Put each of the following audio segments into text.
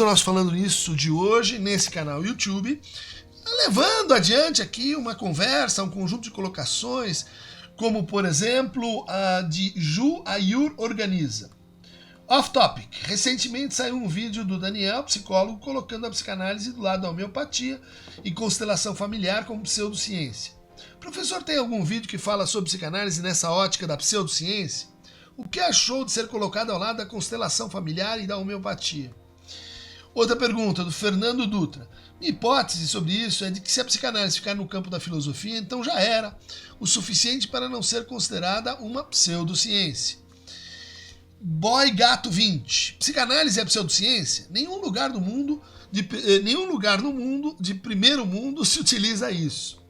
o nosso Falando Nisso de hoje, nesse canal YouTube, levando adiante aqui uma conversa, um conjunto de colocações, como, por exemplo, a de Ju Ayur Organiza. Off topic. Recentemente saiu um vídeo do Daniel, psicólogo, colocando a psicanálise do lado da homeopatia e constelação familiar como pseudociência. Professor, tem algum vídeo que fala sobre psicanálise nessa ótica da pseudociência? O que achou de ser colocado ao lado da constelação familiar e da homeopatia? Outra pergunta, do Fernando Dutra. Minha hipótese sobre isso é de que se a psicanálise ficar no campo da filosofia, então já era o suficiente para não ser considerada uma pseudociência. Boy Gato 20. Psicanálise é pseudociência? Nenhum lugar no mundo de primeiro mundo se utiliza isso.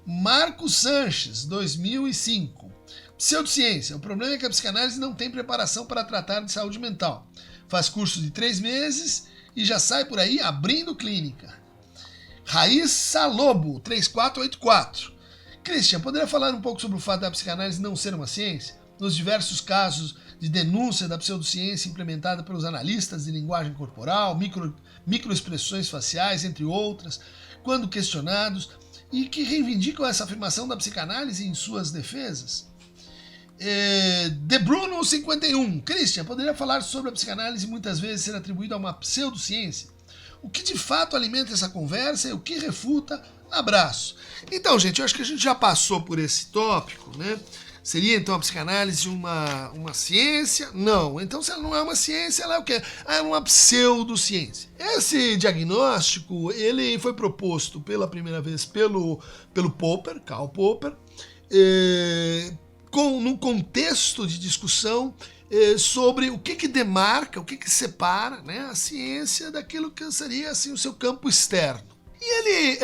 Marcos Sanches, 2005. Pseudociência. O problema é que a psicanálise não tem preparação para tratar de saúde mental. Faz curso de 3 meses e já sai por aí abrindo clínica. Raíssa Lobo, 3484. Christian, poderia falar um pouco sobre o fato da psicanálise não ser uma ciência? Nos diversos casos de denúncia da pseudociência implementada pelos analistas de linguagem corporal, microexpressões faciais, entre outras, quando questionados, e que reivindicam essa afirmação da psicanálise em suas defesas? De Bruno 51. Christian, poderia falar sobre a psicanálise muitas vezes ser atribuída a uma pseudociência? O que de fato alimenta essa conversa e o que refuta? Abraço. Então, gente, eu acho que a gente já passou por esse tópico, né? Seria então a psicanálise uma ciência? Não. Então, se ela não é uma ciência, ela é o quê? É uma pseudociência. Esse diagnóstico, ele foi proposto pela primeira vez pelo Popper, Karl Popper, num contexto de discussão sobre o que demarca, o que separa, né, a ciência daquilo que seria assim, o seu campo externo. E ele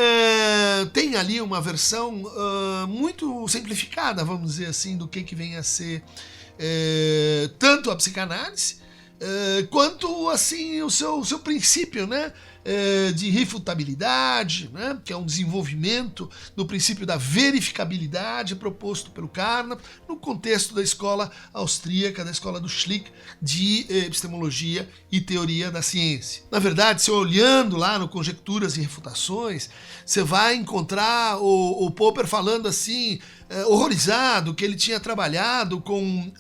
tem ali uma versão muito simplificada, vamos dizer assim, do que vem a ser tanto a psicanálise quanto assim, o seu princípio, né, de refutabilidade, né, que é um desenvolvimento do princípio da verificabilidade proposto pelo Carnap no contexto da escola austríaca, da escola do Schlick, de epistemologia e teoria da ciência. Na verdade, se olhando lá no Conjecturas e Refutações, você vai encontrar o Popper falando assim, horrorizado, que ele tinha trabalhado com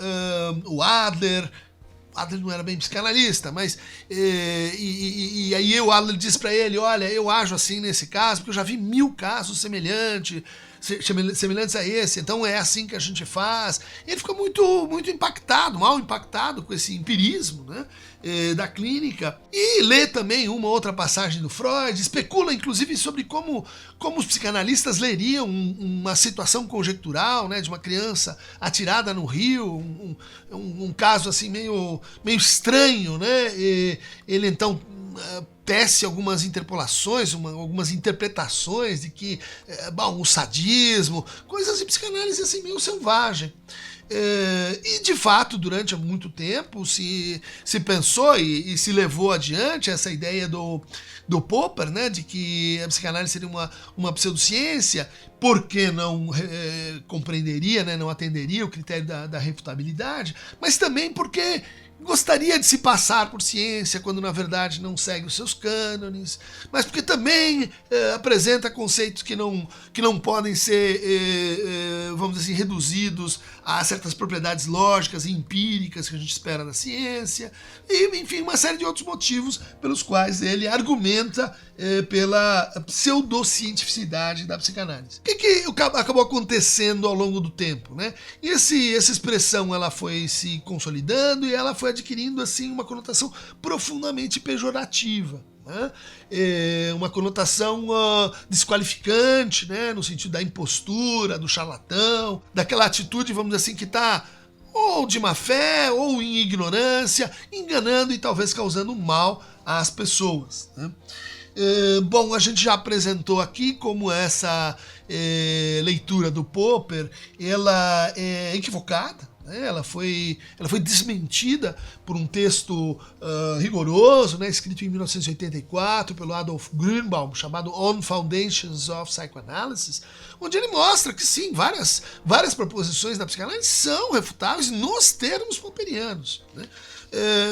o Adler. Adler não era bem psicanalista, mas e aí o Adler diz para ele, olha, eu ajo assim nesse caso, porque eu já vi 1000 casos semelhantes a esse, então é assim que a gente faz. E ele fica muito impactado, mal impactado com esse empirismo, né, da clínica, e lê também uma outra passagem do Freud, especula inclusive sobre como os psicanalistas leriam uma situação conjectural, né, de uma criança atirada no rio, um caso assim meio estranho, né, e ele então tece algumas interpolações, algumas interpretações de que, o sadismo, coisas de psicanálise assim meio selvagem. E de fato, durante muito tempo se pensou e se levou adiante essa ideia do Popper, né, de que a psicanálise seria uma pseudociência, porque não compreenderia, né, não atenderia o critério da refutabilidade, mas também porque gostaria de se passar por ciência quando na verdade não segue os seus cânones, mas porque também apresenta conceitos que não podem ser, vamos dizer assim, reduzidos a certas propriedades lógicas e empíricas que a gente espera da ciência, e enfim, uma série de outros motivos pelos quais ele argumenta pela pseudocientificidade da psicanálise. O que acabou acontecendo ao longo do tempo, né? E essa expressão ela foi se consolidando e ela foi adquirindo assim uma conotação profundamente pejorativa, né? Uma conotação desqualificante, né? No sentido da impostura, do charlatão, daquela atitude, vamos dizer assim, que está ou de má fé ou em ignorância, enganando e talvez causando mal às pessoas, né? Bom, a gente já apresentou aqui como essa leitura do Popper ela é equivocada, né? Ela foi desmentida por um texto rigoroso, né, escrito em 1984 pelo Adolf Grünbaum, chamado On Foundations of Psychoanalysis, onde ele mostra que sim, várias proposições da psicanálise são refutáveis nos termos popperianos, né?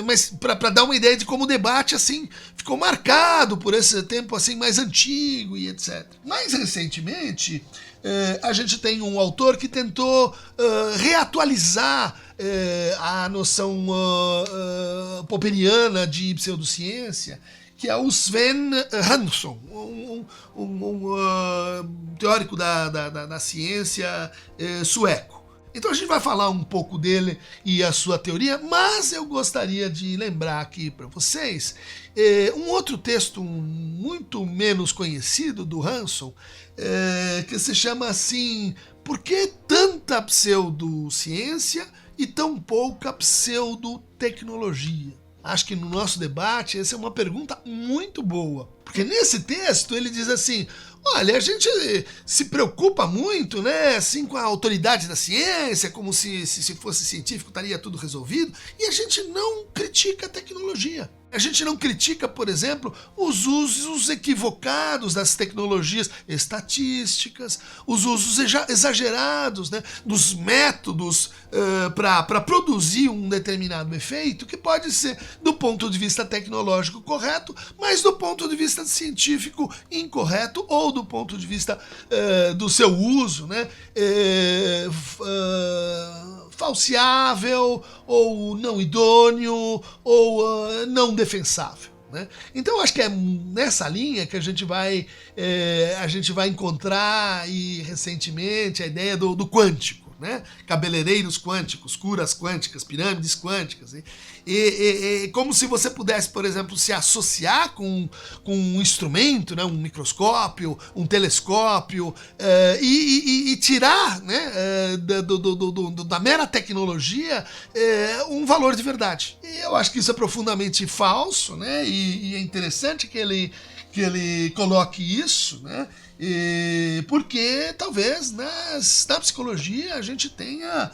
mas para dar uma ideia de como o debate assim ficou marcado por esse tempo assim mais antigo e etc. Mais recentemente, a gente tem um autor que tentou reatualizar a noção popperiana de pseudociência, que é o Sven Hansson, um teórico da ciência sueco. Então a gente vai falar um pouco dele e a sua teoria, mas eu gostaria de lembrar aqui para vocês um outro texto muito menos conhecido do Hansson, que se chama assim: Por que tanta pseudociência e tão pouca pseudotecnologia? Acho que no nosso debate essa é uma pergunta muito boa, porque nesse texto ele diz assim: olha, a gente se preocupa muito, né, assim, com a autoridade da ciência, como se fosse científico estaria tudo resolvido, e a gente não critica a tecnologia. A gente não critica, por exemplo, os usos equivocados das tecnologias estatísticas, os usos exagerados, né, dos métodos para produzir um determinado efeito, que pode ser, do ponto de vista tecnológico, correto, mas do ponto de vista científico incorreto, ou do ponto de vista do seu uso, né, falseável, ou não idôneo, ou não defensável, né? Então acho que é nessa linha que a gente vai encontrar recentemente a ideia do quântico, né? Cabeleireiros quânticos, curas quânticas, pirâmides quânticas, né? E como se você pudesse, por exemplo, se associar com um instrumento, né? Um microscópio, um telescópio, e tirar, né? Da mera tecnologia um valor de verdade. E eu acho que isso é profundamente falso, né? E é interessante que ele coloque isso, né? Porque talvez na psicologia a gente tenha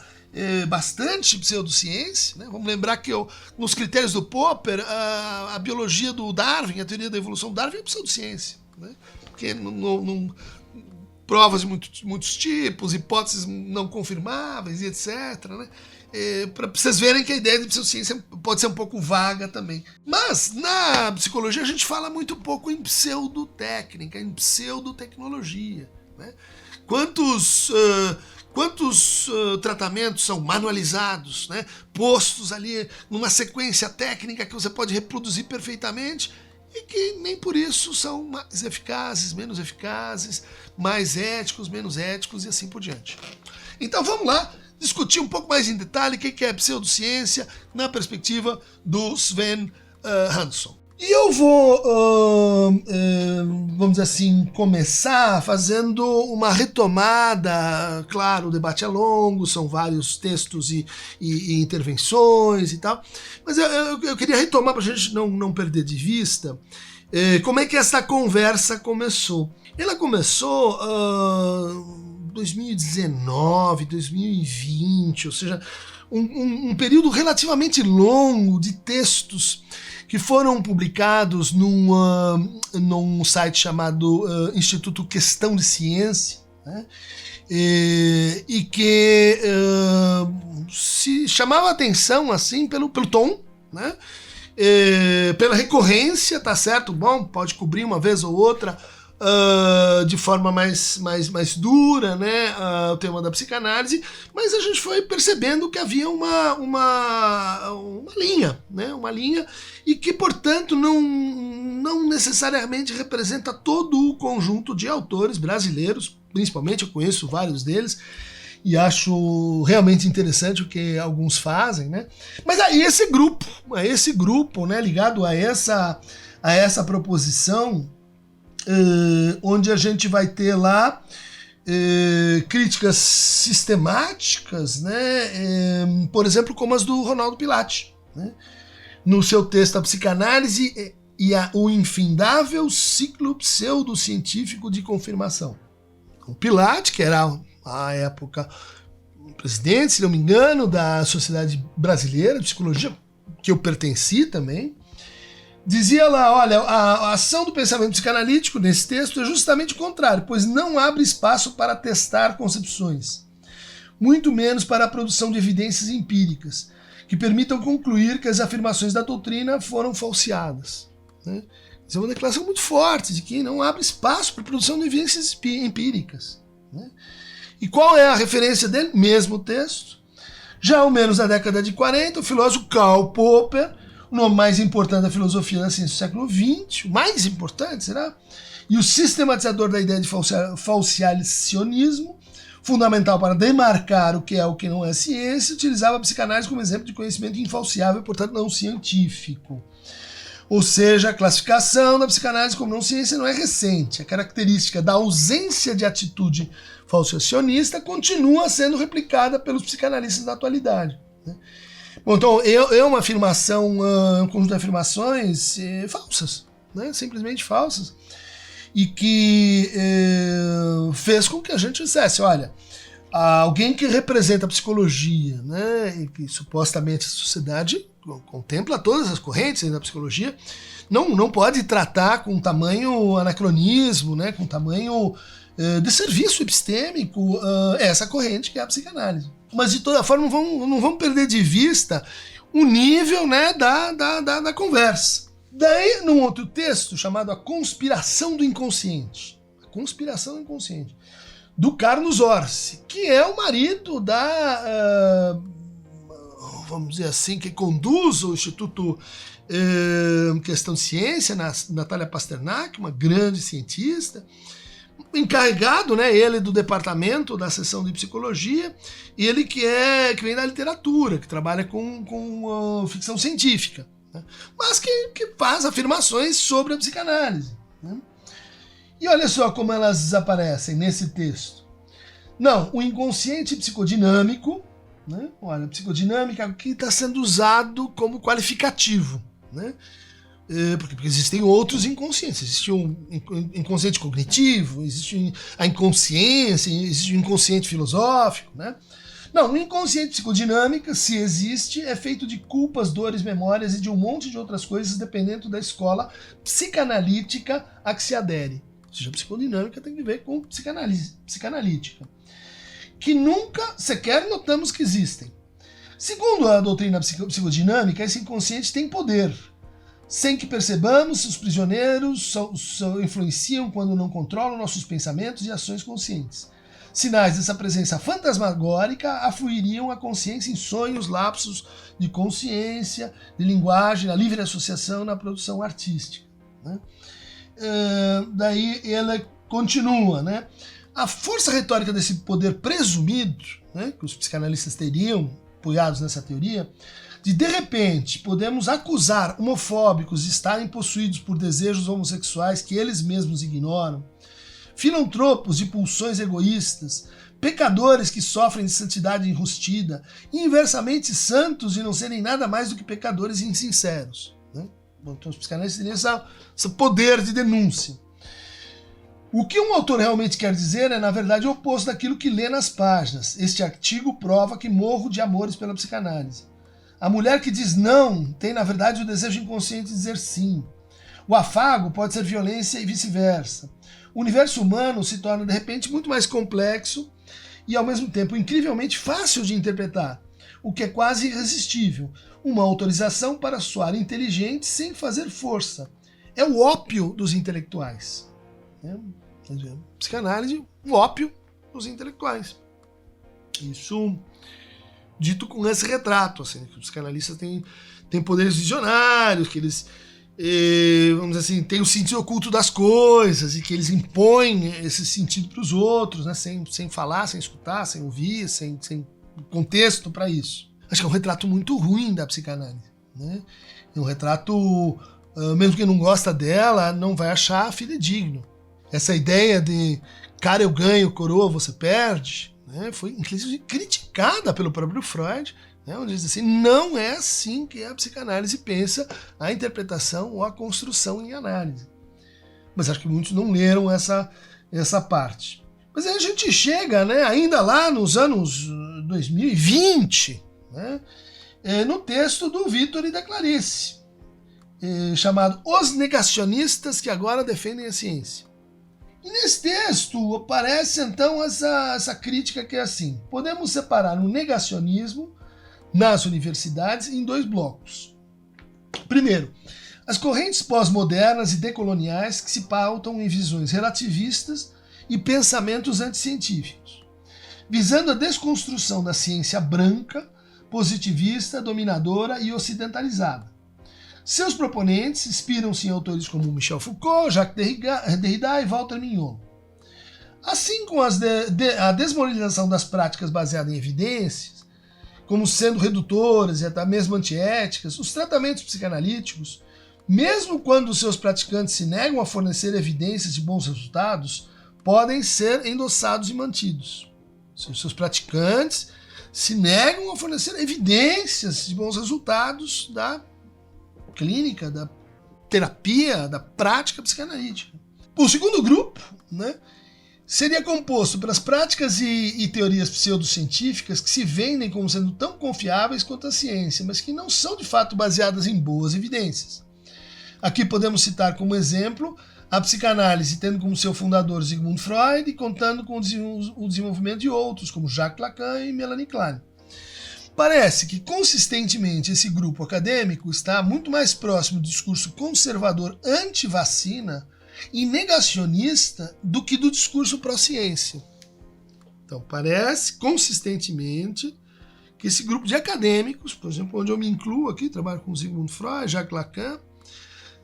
bastante pseudociência, né? Vamos lembrar que nos critérios do Popper, a biologia do Darwin, a teoria da evolução do Darwin é pseudociência, né? Porque provas de muitos tipos, hipóteses não confirmáveis e etc, né? Para vocês verem que a ideia de pseudociência pode ser um pouco vaga também. Mas na psicologia a gente fala muito pouco em pseudotécnica, em pseudotecnologia, né? Quantos tratamentos são manualizados, né? Postos ali numa sequência técnica que você pode reproduzir perfeitamente e que nem por isso são mais eficazes, menos eficazes, mais éticos, menos éticos e assim por diante. Então vamos lá discutir um pouco mais em detalhe o que é pseudociência na perspectiva do Sven Hansson. E eu vou, vamos dizer assim, começar fazendo uma retomada. Claro, o debate é longo, são vários textos e intervenções e tal, mas eu queria retomar para a gente não perder de vista como é que essa conversa começou. Ela começou 2019, 2020, ou seja, um período relativamente longo de textos que foram publicados num site chamado Instituto Questão de Ciência, né? E que se chamava a atenção assim, pelo tom, né? Pela recorrência, tá certo? Bom, pode cobrir uma vez ou outra de forma mais dura, né, o tema da psicanálise, mas a gente foi percebendo que havia uma linha, né, uma linha, e que, portanto, não necessariamente representa todo o conjunto de autores brasileiros, principalmente. Eu conheço vários deles e acho realmente interessante o que alguns fazem, né? Mas aí esse grupo, né, ligado a essa proposição, onde a gente vai ter lá críticas sistemáticas, né? Por exemplo, como as do Ronaldo Pilati, né? No seu texto A Psicanálise e o Infindável Ciclo Pseudocientífico de Confirmação. O Pilati, que era à época presidente, se não me engano, da Sociedade Brasileira de Psicologia, que eu pertenci também, dizia lá: olha, a ação do pensamento psicanalítico nesse texto é justamente o contrário, pois não abre espaço para testar concepções, muito menos para a produção de evidências empíricas, que permitam concluir que as afirmações da doutrina foram falseadas. Né? Isso é uma declaração muito forte de que não abre espaço para a produção de evidências empíricas. Né? E qual é a referência dele? Mesmo texto. Já ao menos na década de 40, o filósofo Karl Popper, o nome mais importante da filosofia da ciência do século XX, o mais importante, será? E o sistematizador da ideia de falciacionismo, fundamental para demarcar o que é o que não é ciência, utilizava a psicanálise como exemplo de conhecimento infalciável, portanto não científico. Ou seja, a classificação da psicanálise como não ciência não é recente. A característica da ausência de atitude falciacionista continua sendo replicada pelos psicanalistas da atualidade. Né? Bom, então é uma afirmação, um conjunto de afirmações falsas, né? Simplesmente falsas, e que fez com que a gente dissesse, olha, alguém que representa a psicologia, né, e que supostamente a sociedade contempla todas as correntes da psicologia, não pode tratar com tamanho anacronismo, né, com tamanho de serviço epistêmico essa corrente que é a psicanálise. Mas de toda forma não vamos perder de vista o nível, né, da conversa. Daí, num outro texto chamado A Conspiração do Inconsciente, do Carlos Orsi, que é o marido da, vamos dizer assim, que conduz o Instituto Questão de Ciência, Natália Pasternak, uma grande cientista, encarregado, né, ele do departamento da seção de psicologia, e ele que vem da literatura, que trabalha com ficção científica, né, mas que faz afirmações sobre a psicanálise. Né? E olha só como elas aparecem nesse texto. Não, o inconsciente psicodinâmico, né? Olha, psicodinâmica aqui está sendo usado como qualificativo, né? Porque existem outros inconscientes. Existe um inconsciente cognitivo, existe a inconsciência, existe o inconsciente filosófico, né? Não, o inconsciente psicodinâmica, se existe, é feito de culpas, dores, memórias e de um monte de outras coisas, dependendo da escola psicanalítica a que se adere. Ou seja, a psicodinâmica tem que ver com psicanalítica, que nunca sequer notamos que existem. Segundo a doutrina psicodinâmica, esse inconsciente tem poder. Sem que percebamos, os prisioneiros influenciam quando não controlam nossos pensamentos e ações conscientes. Sinais dessa presença fantasmagórica afluiriam a consciência em sonhos, lapsos de consciência, de linguagem, na livre associação, na produção artística. Né? Daí ela continua, né? A força retórica desse poder presumido, né, que os psicanalistas teriam, apoiados nessa teoria, de repente podemos acusar homofóbicos de estarem possuídos por desejos homossexuais que eles mesmos ignoram, filantropos de pulsões egoístas, pecadores que sofrem de santidade enrustida, e inversamente santos de não serem nada mais do que pecadores insinceros. Né? Bom, então os psicanalistas teriam esse poder de denúncia. O que um autor realmente quer dizer é, na verdade, o oposto daquilo que lê nas páginas. Este artigo prova que morro de amores pela psicanálise. A mulher que diz não tem, na verdade, o desejo inconsciente de dizer sim. O afago pode ser violência e vice-versa. O universo humano se torna, de repente, muito mais complexo e, ao mesmo tempo, incrivelmente fácil de interpretar, o que é quase irresistível. Uma autorização para soar inteligente sem fazer força. É o ópio dos intelectuais. Psicanálise, o ópio dos intelectuais. Isso dito com esse retrato, assim, que os psicanalistas têm poderes visionários, que eles, vamos dizer assim, têm o sentido oculto das coisas e que eles impõem esse sentido para os outros, né, sem falar, sem escutar, sem ouvir, sem contexto para isso. Acho que é um retrato muito ruim da psicanálise. Né? É um retrato, mesmo quem não gosta dela, não vai achar fidedigno. Essa ideia de cara eu ganho, coroa você perde, né, foi inclusive criticada pelo próprio Freud, né, onde diz assim, não é assim que a psicanálise pensa a interpretação ou a construção em análise. Mas acho que muitos não leram essa parte. Mas aí a gente chega, né, ainda lá nos anos 2020, né, no texto do Vitor da Clarice, chamado Os Negacionistas que Agora Defendem a Ciência. E nesse texto aparece então essa crítica que é assim: podemos separar o negacionismo nas universidades em 2 blocos. Primeiro, as correntes pós-modernas e decoloniais que se pautam em visões relativistas e pensamentos anticientíficos, visando a desconstrução da ciência branca, positivista, dominadora e ocidentalizada. Seus proponentes inspiram-se em autores como Michel Foucault, Jacques Derrida e Walter Mignon. Assim como a desmoralização das práticas baseadas em evidências, como sendo redutoras e até mesmo antiéticas, os tratamentos psicanalíticos, mesmo quando seus praticantes se negam a fornecer evidências de bons resultados, podem ser endossados e mantidos. Se os seus praticantes se negam a fornecer evidências de bons resultados da clínica, da terapia, da prática psicanalítica. O segundo grupo, né, seria composto pelas práticas e teorias pseudocientíficas que se vendem como sendo tão confiáveis quanto a ciência, mas que não são de fato baseadas em boas evidências. Aqui podemos citar como exemplo a psicanálise, tendo como seu fundador Sigmund Freud e contando com o desenvolvimento de outros, como Jacques Lacan e Melanie Klein. Parece que, consistentemente, esse grupo acadêmico está muito mais próximo do discurso conservador anti-vacina e negacionista do que do discurso pró-ciência. Então, parece, consistentemente, que esse grupo de acadêmicos, por exemplo, onde eu me incluo aqui, trabalho com Sigmund Freud, Jacques Lacan,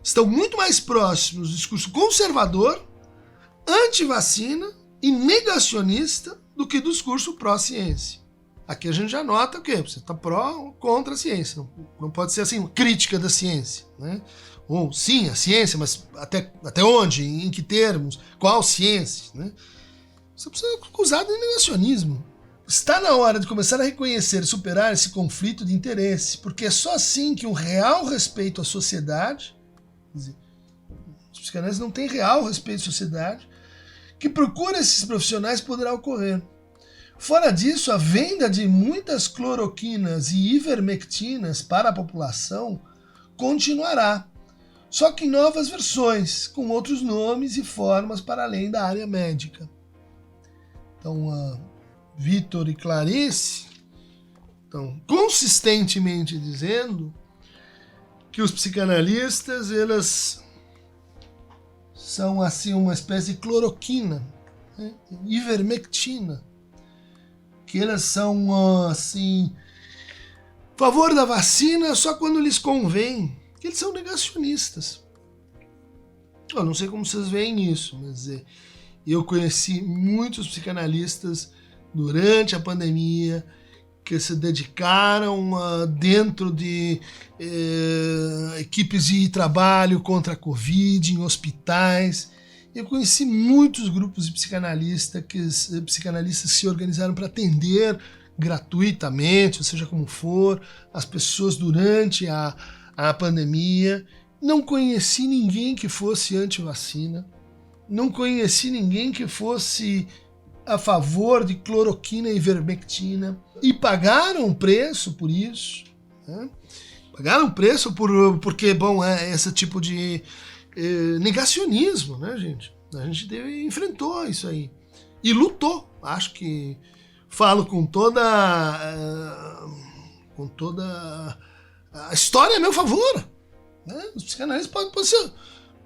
estão muito mais próximos do discurso conservador, anti-vacina e negacionista do que do discurso pró-ciência. Aqui a gente já nota o quê? Você está pró ou contra a ciência. Não pode ser assim, crítica da ciência, né? Ou sim, a ciência, mas até onde? Em que termos? Qual ciência? Né? Você precisa acusar de negacionismo. Está na hora de começar a reconhecer e superar esse conflito de interesse, porque é só assim que um real respeito à sociedade, quer dizer, os psicanalistas não têm real respeito à sociedade, que procura esses profissionais poderá ocorrer. Fora disso, a venda de muitas cloroquinas e ivermectinas para a população continuará, só que em novas versões, com outros nomes e formas para além da área médica. Então, Vitor e Clarice estão consistentemente dizendo que os psicanalistas eles são assim uma espécie de cloroquina, né? Ivermectina, que eles são assim a favor da vacina só quando lhes convém, que eles são negacionistas. Eu não sei como vocês veem isso, mas eu conheci muitos psicanalistas durante a pandemia que se dedicaram dentro de equipes de trabalho contra a Covid, em hospitais. Eu conheci muitos grupos de psicanalistas que se organizaram para atender gratuitamente, ou seja como for, as pessoas durante a pandemia. Não conheci ninguém que fosse anti-vacina, não conheci ninguém que fosse a favor de cloroquina e ivermectina, e pagaram preço por isso, né? Pagaram preço porque, bom, é esse tipo de negacionismo, né, gente? A gente enfrentou isso aí e lutou. Acho que falo com toda a história a meu favor, né? Os psicanalistas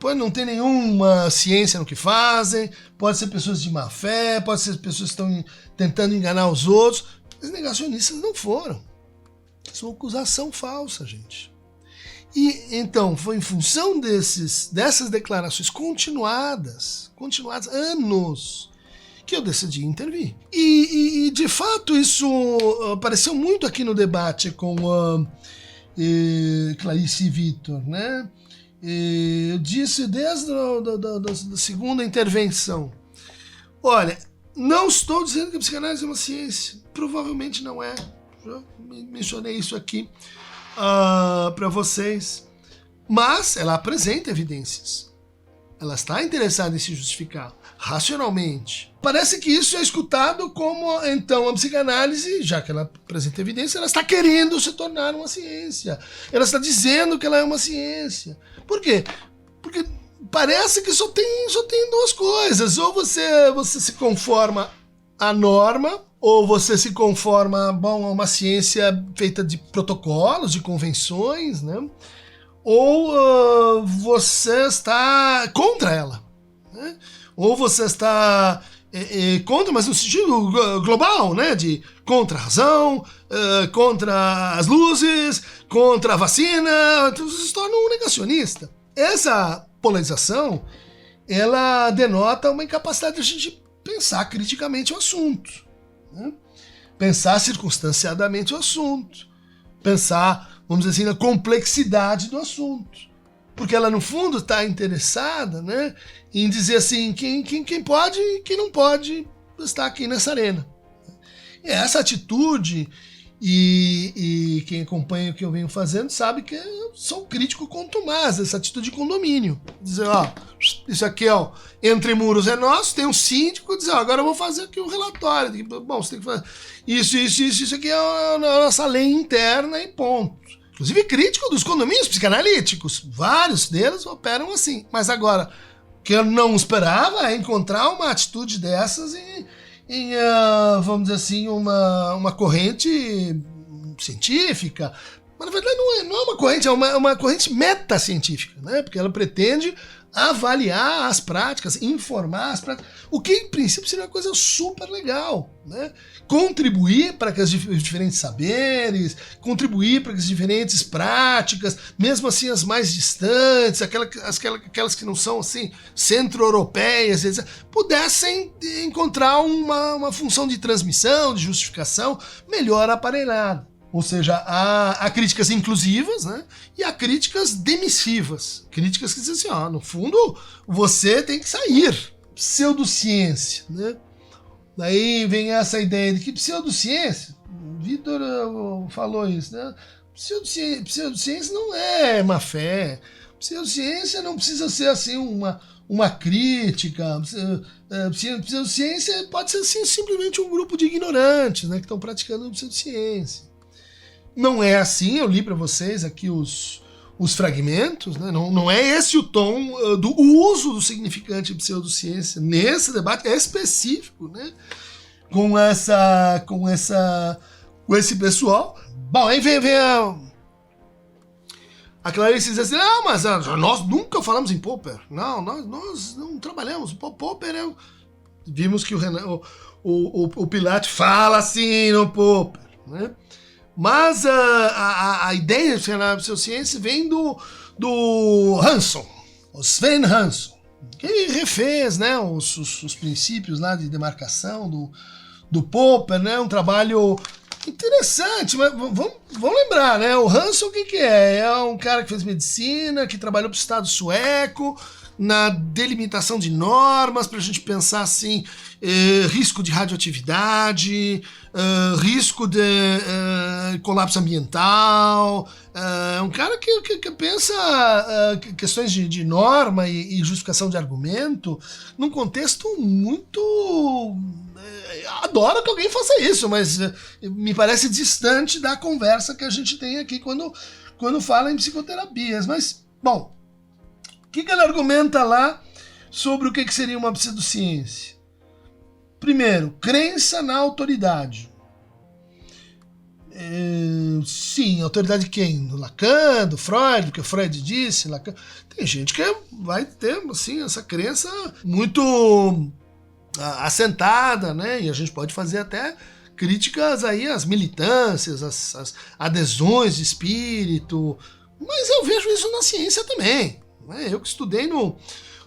pode não ter nenhuma ciência no que fazem, pode ser pessoas de má fé, pode ser pessoas que estão tentando enganar os outros, mas negacionistas não foram. Isso é uma acusação falsa, gente. E então foi em função dessas declarações continuadas anos, que eu decidi intervir. E de fato isso apareceu muito aqui no debate com Clarice e Vitor, né? Eu disse desde a segunda intervenção, olha, não estou dizendo que a psicanálise é uma ciência, provavelmente não é, já mencionei isso aqui para vocês, mas ela apresenta evidências, ela está interessada em se justificar racionalmente. Parece que isso é escutado como, então, a psicanálise, já que ela apresenta evidência, ela está querendo se tornar uma ciência, ela está dizendo que ela é uma ciência. Por quê? Porque parece que só tem duas coisas, ou você se conforma à norma, ou você se conforma a uma ciência feita de protocolos, de convenções, né? Ou você está contra ela, né? Ou você está contra, mas no sentido global, né? De contra a razão, contra as luzes, contra a vacina, então você se torna um negacionista. Essa polarização, ela denota uma incapacidade de a gente pensar criticamente o assunto, né? Pensar circunstanciadamente o assunto, pensar, vamos dizer assim, na complexidade do assunto, porque ela no fundo está interessada, né, em dizer assim, quem pode e quem não pode estar aqui nessa arena. E essa atitude, e quem acompanha o que eu venho fazendo sabe que eu sou um crítico contumaz dessa atitude de condomínio. Dizer, ó, isso aqui, ó, entre muros é nosso, tem um síndico, dizer, ó, agora eu vou fazer aqui um relatório. Bom, você tem que fazer isso aqui é a nossa lei interna e ponto. Inclusive crítico dos condomínios psicanalíticos. Vários deles operam assim. Mas agora, o que eu não esperava é encontrar uma atitude dessas em vamos dizer assim, uma corrente científica. Mas na verdade não é uma corrente, é uma corrente metacientífica, né? Porque ela pretende avaliar as práticas, informar as práticas, o que em princípio seria uma coisa super legal, né? Contribuir para que os diferentes saberes, contribuir para que as diferentes práticas, mesmo assim as mais distantes, aquelas que não são assim centro-europeias, etc., pudessem encontrar uma função de transmissão, de justificação melhor aparelhada. Ou seja, há críticas inclusivas, né? E há críticas demissivas. Críticas que dizem assim, ó, no fundo, você tem que sair. Pseudociência, né? Daí vem essa ideia de que pseudociência, o Vitor falou isso, né? Pseudociência não é má fé. Pseudociência não precisa ser assim uma crítica. Pseudociência pode ser assim, simplesmente um grupo de ignorantes, né, que estão praticando pseudociência. Não é assim, eu li para vocês aqui os fragmentos, né? Não é esse o tom do uso do significante de pseudociência nesse debate, é específico, né? Com esse pessoal. Bom, aí vem a Clarice diz assim, mas nós nunca falamos em Popper. Não, nós não trabalhamos. Popper é... Vimos que o Pilate fala assim no Popper, né? Mas a ideia de pseudociência vem do Hanson, o Sven Hanson, que refez, né, os princípios lá de demarcação do Popper, né, um trabalho interessante, mas vamos lembrar, né, o Hanson o que é? É um cara que fez medicina, que trabalhou para o Estado sueco, na delimitação de normas, para a gente pensar assim, risco de radioatividade, risco de colapso ambiental, um cara que pensa questões de norma e justificação de argumento num contexto muito... adoro que alguém faça isso, mas me parece distante da conversa que a gente tem aqui quando fala em psicoterapias. Mas, bom, o que ele argumenta lá sobre o que seria uma pseudociência? Primeiro, crença na autoridade. Sim, autoridade de quem? Do Lacan, do Freud, do que o Freud disse. Lacan. Tem gente que vai ter assim, essa crença muito assentada, né? E a gente pode fazer até críticas aí às militâncias, às adesões de espírito, mas eu vejo isso na ciência também. Eu que estudei no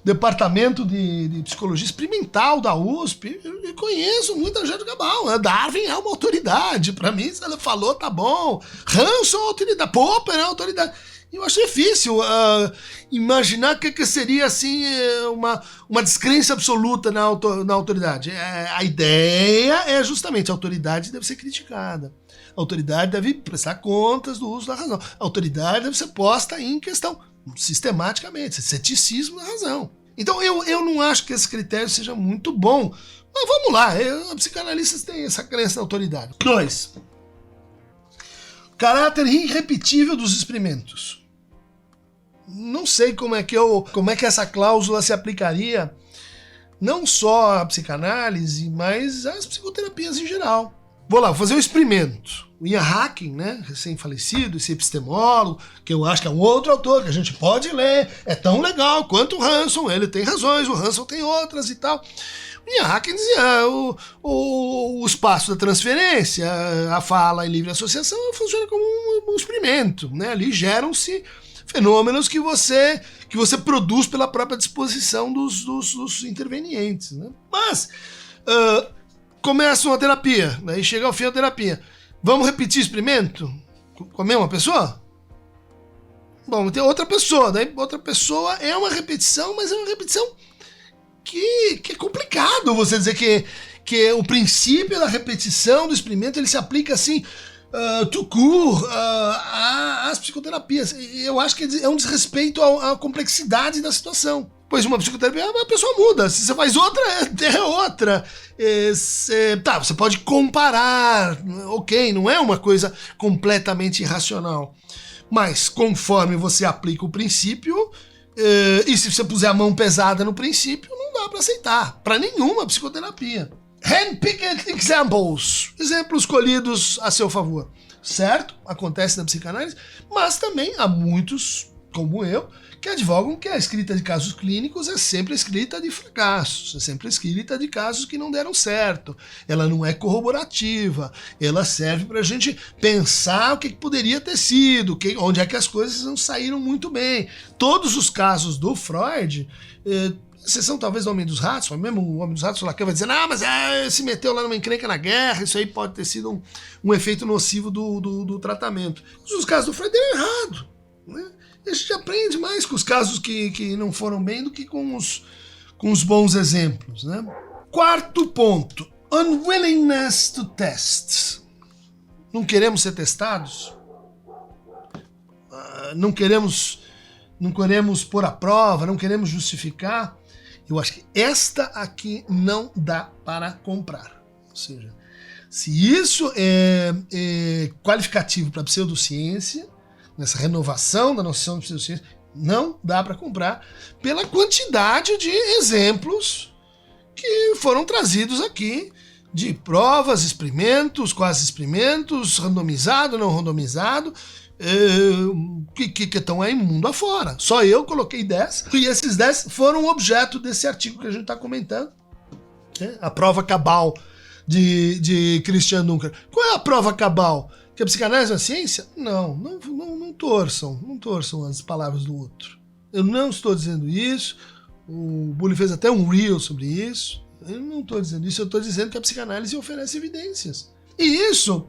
departamento de psicologia experimental da USP, eu conheço muita gente cabal. Darwin é uma autoridade, para mim, se ela falou, tá bom. Hanson é uma autoridade, Popper é uma autoridade. Eu acho difícil imaginar que seria assim uma descrença absoluta na autoridade. A ideia é justamente a autoridade deve ser criticada. A autoridade deve prestar contas do uso da razão. A autoridade deve ser posta em questão sistematicamente, ceticismo da razão. Então eu não acho que esse critério seja muito bom, mas vamos lá, os psicanalistas têm essa crença na autoridade. 2. Caráter irrepetível dos experimentos. Não sei como é que essa cláusula se aplicaria não só a psicanálise, mas as psicoterapias em geral. Vou lá, vou fazer um experimento. O Ian Hacking, né, recém-falecido, esse epistemólogo, que eu acho que é um outro autor que a gente pode ler, é tão legal quanto o Hanson, ele tem razões, o Hanson tem outras e tal. O Ian Hacking dizia, o espaço da transferência, a fala e livre associação funciona como um experimento, né? Ali geram-se fenômenos que você produz pela própria disposição dos intervenientes, né? Mas começa uma terapia, daí chega ao fim da terapia. Vamos repetir o experimento com a mesma pessoa? Bom, tem outra pessoa, daí outra pessoa é uma repetição, mas é uma repetição que é complicado você dizer que o princípio da repetição do experimento ele se aplica assim tout court às psicoterapias. Eu acho que é um desrespeito à complexidade da situação. Pois uma psicoterapia, a pessoa muda. Se você faz outra, é outra. Tá, você pode comparar, ok, não é uma coisa completamente irracional. Mas conforme você aplica o princípio, e se você puser a mão pesada no princípio, não dá para aceitar, para nenhuma psicoterapia. Hand-picked examples, exemplos escolhidos a seu favor. Certo, acontece na psicanálise, mas também há muitos, como eu, que advogam que a escrita de casos clínicos é sempre escrita de fracassos, é sempre escrita de casos que não deram certo. Ela não é corroborativa, ela serve para a gente pensar o que poderia ter sido, onde é que as coisas não saíram muito bem. Todos os casos do Freud, exceção talvez do Homem dos Ratos, mas mesmo o Homem dos Ratos, o Lacan vai dizer, mas se meteu lá numa encrenca na guerra, isso aí pode ter sido um efeito nocivo do tratamento. Os casos do Freud deram errado, né? E a gente aprende mais com os casos que não foram bem do que com os bons exemplos, né? Quarto ponto, unwillingness to test. Não queremos ser testados? Não queremos pôr à prova, não queremos justificar? Eu acho que esta aqui não dá para comprar. Ou seja, se isso é qualificativo para a pseudociência, nessa renovação da noção de pseudociência, não dá para comprar pela quantidade de exemplos que foram trazidos aqui de provas, experimentos, quase experimentos, randomizado, não randomizado, que estão aí mundo afora. Só eu coloquei 10, e esses 10 foram objeto desse artigo que a gente está comentando, né? A prova cabal de Christian Dunker. Qual é a prova cabal? Que a psicanálise é uma ciência? Não torçam as palavras do outro. Eu não estou dizendo isso, o Bully fez até um reel sobre isso, eu não estou dizendo isso, eu estou dizendo que a psicanálise oferece evidências. E isso,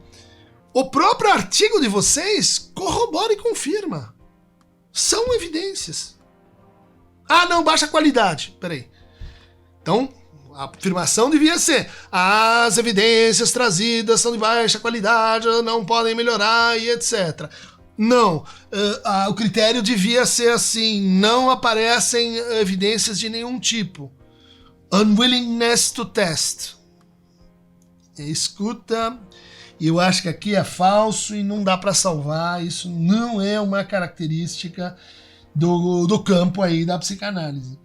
o próprio artigo de vocês corrobora e confirma. São evidências. Não, baixa qualidade. Peraí. Então, a afirmação devia ser: as evidências trazidas são de baixa qualidade, não podem melhorar e etc. Não, o critério devia ser assim: não aparecem evidências de nenhum tipo. Unwillingness to test. Escuta, eu acho que aqui é falso e não dá para salvar. Isso não é uma característica do campo aí da psicanálise.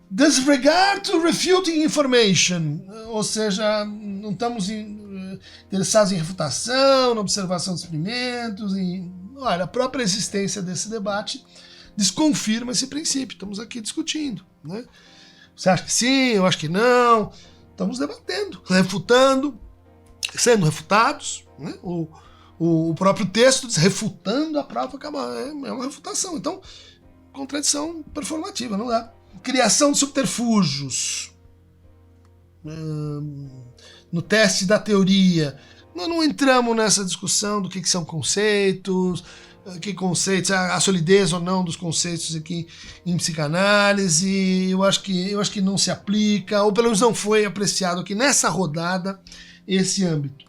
Disregard to refuting information, ou seja, não estamos interessados em refutação, na observação de experimentos, olha, a própria existência desse debate desconfirma esse princípio, estamos aqui discutindo, né? Você acha que sim, eu acho que não, estamos debatendo, refutando, sendo refutados, né? O próprio texto diz refutando a prova cabal, é uma refutação, então, contradição performativa, não dá. Criação de subterfúgios no teste da teoria. Nós não entramos nessa discussão do que são conceitos, a solidez ou não dos conceitos aqui em psicanálise. Eu acho que não se aplica, ou pelo menos não foi apreciado aqui nessa rodada esse âmbito.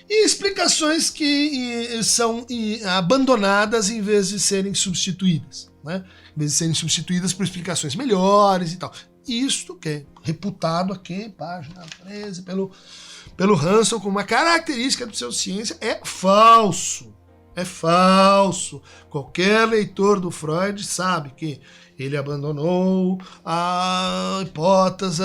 E explicações que são abandonadas em vez de serem substituídas, né? Em vez de serem substituídas por explicações melhores e tal. Isto que é reputado aqui, página 13, pelo Hanson, como uma característica da pseudociência, é falso. É falso. Qualquer leitor do Freud sabe que Ele abandonou a hipótese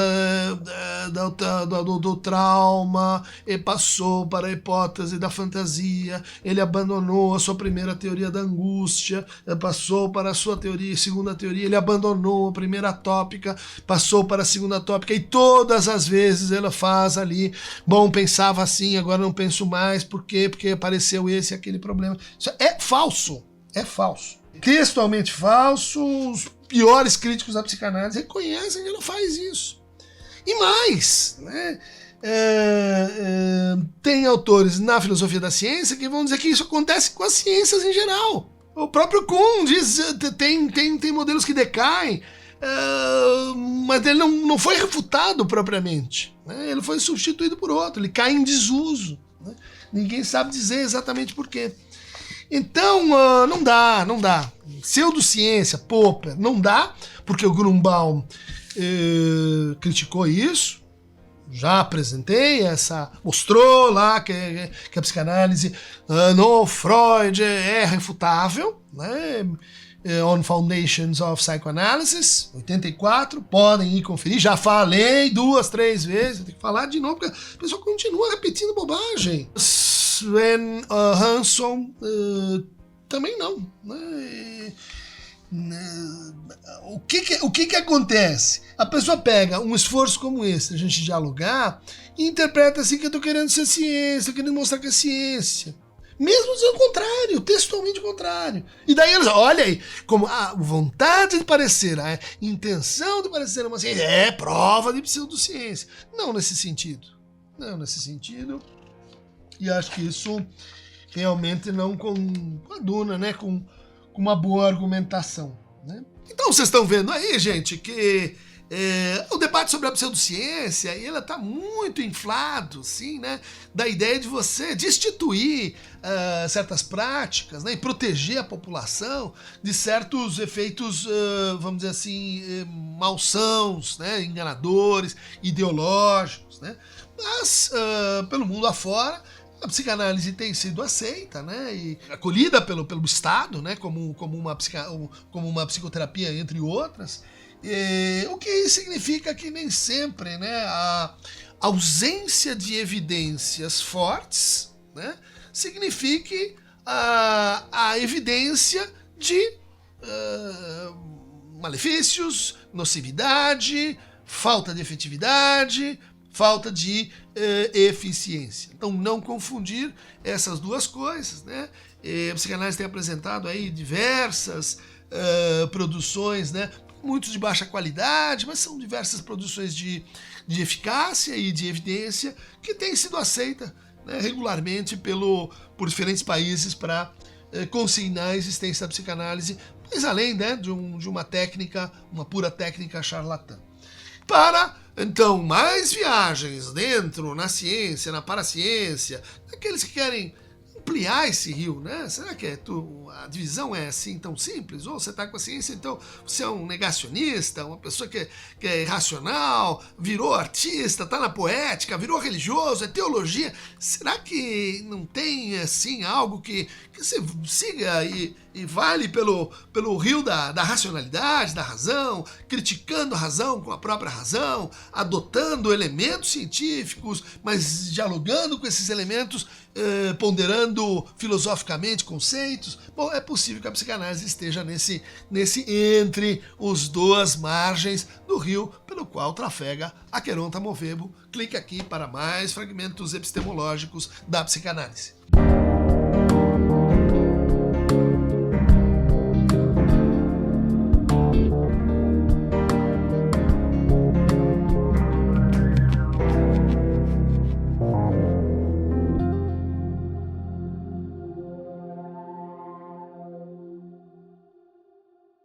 do trauma e passou para a hipótese da fantasia. Ele abandonou a sua primeira teoria da angústia, passou para a sua segunda teoria. Ele abandonou a primeira tópica, passou para a segunda tópica, e todas as vezes ela faz ali, bom, pensava assim, agora não penso mais, por quê? Porque apareceu esse e aquele problema. Isso é falso, é falso. Textualmente falso. Os piores críticos da psicanálise reconhecem que ela faz isso. E mais, né? Tem autores na filosofia da ciência que vão dizer que isso acontece com as ciências em geral. O próprio Kuhn diz que tem modelos que decaem, mas ele não foi refutado propriamente, né? Ele foi substituído por outro, ele cai em desuso, né? Ninguém sabe dizer exatamente por quê. Então, não dá. Pseudociência, Popper, não dá, porque o Grunbaum criticou isso. Já apresentei mostrou lá que a psicanálise no Freud é refutável, né? On Foundations of Psychoanalysis, 84, podem ir conferir, já falei 2, 3 vezes, tem que falar de novo, porque a pessoa continua repetindo bobagem. Sven Hansson também não, né? O que acontece? A pessoa pega um esforço como esse, a gente dialogar, e interpreta assim que eu tô querendo ser ciência, tô querendo mostrar que é ciência. Mesmo dizendo o contrário, textualmente o contrário. E daí eles, olha aí, como a vontade de parecer, a intenção de parecer uma ciência é prova de pseudociência. Não nesse sentido. E acho que isso realmente não coaduna, né, com uma boa argumentação, né? Então vocês estão vendo aí, gente, que o debate sobre a pseudociência, ele está muito inflado, sim, né, da ideia de você destituir certas práticas, né, e proteger a população de certos efeitos, vamos dizer assim, malsãos, né, enganadores, ideológicos, né? Mas, pelo mundo afora, a psicanálise tem sido aceita, né, e acolhida pelo Estado, né, como uma psicoterapia, entre outras, o que significa que nem sempre, né, a ausência de evidências fortes, né, signifique a evidência de malefícios, nocividade, falta de efetividade, falta de eficiência. Então, não confundir essas duas coisas, né? A psicanálise tem apresentado aí diversas produções, né? Muito de baixa qualidade, mas são diversas produções de eficácia e de evidência que têm sido aceitas, né, regularmente por diferentes países para consignar a existência da psicanálise, mas além, né, de uma técnica, uma pura técnica charlatã. Para, então, mais viagens na ciência, na paraciência, daqueles que querem ampliar esse rio, né? Será que a divisão é assim tão simples? Ou você está com a ciência, então você é um negacionista, uma pessoa que é irracional, virou artista, está na poética, virou religioso, é teologia. Será que não tem, assim, algo que você siga e vale pelo rio da racionalidade, da razão, criticando a razão com a própria razão, adotando elementos científicos, mas dialogando com esses elementos, ponderando filosoficamente conceitos? Bom, é possível que a psicanálise esteja nesse entre os duas margens do rio pelo qual trafega Aqueronta Movebo. Clique aqui para mais fragmentos epistemológicos da psicanálise.